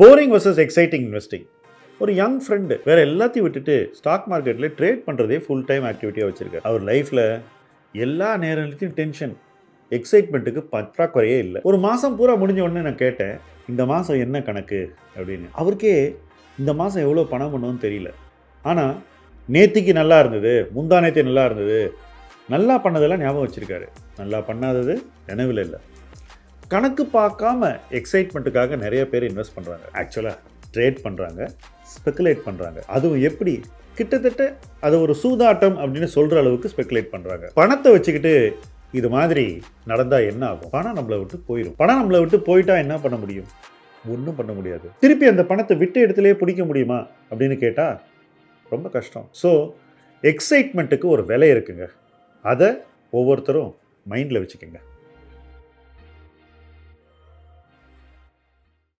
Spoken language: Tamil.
Boring versus exciting investing. ஒரு யங் ஃப்ரெண்டு வேறு எல்லாத்தையும் விட்டுட்டு ஸ்டாக் மார்க்கெட்டில் ட்ரேட் பண்ணுறதே ஃபுல் டைம் ஆக்டிவிட்டியாக வச்சுருக்காரு. அவர் லைஃப்பில் எல்லா நேரத்துலையும் டென்ஷன், எக்ஸைட்மெண்ட்டுக்கு பற்றாக்குறையே இல்லை. ஒரு மாதம் பூரா முடிஞ்ச உடனே நான் கேட்டேன், இந்த மாதம் என்ன கணக்கு அப்படின்னு. அவருக்கே இந்த மாதம் எவ்வளோ பணம் பண்ணுவோன்னு தெரியல. ஆனால் நேத்திக்கு நல்லா இருந்தது, முந்தா நேத்தி நல்லா இருந்தது, நல்லா பண்ணதெல்லாம் ஞாபகம் வச்சுருக்காரு. நல்லா பண்ணாதது நினைவில் இல்லை. கணக்கு பார்க்காம எக்ஸைட்மெண்ட்டுக்காக நிறைய பேர் இன்வெஸ்ட் பண்ணுறாங்க. ஆக்சுவலாக ட்ரேட் பண்ணுறாங்க, ஸ்பெக்குலேட் பண்ணுறாங்க. அதுவும் எப்படி கிட்டத்தட்ட அதை ஒரு சூதாட்டம் அப்படின்னு சொல்கிற அளவுக்கு ஸ்பெக்குலேட் பண்ணுறாங்க. பணத்தை வச்சுக்கிட்டு இது மாதிரி நடந்தால் என்ன ஆகும்? பணம் நம்மளை விட்டு போயிடும். பணம் நம்மளை விட்டு போயிட்டா என்ன பண்ண முடியும்? ஒன்றும் பண்ண முடியாது. திருப்பி அந்த பணத்தை விட்ட இடத்துலையே பிடிக்க முடியுமா அப்படின்னு கேட்டால் ரொம்ப கஷ்டம். ஸோ எக்ஸைட்மெண்ட்டுக்கு ஒரு விலை இருக்குங்க. அதை ஒவ்வொருத்தரும் மைண்டில் வச்சுக்கோங்க.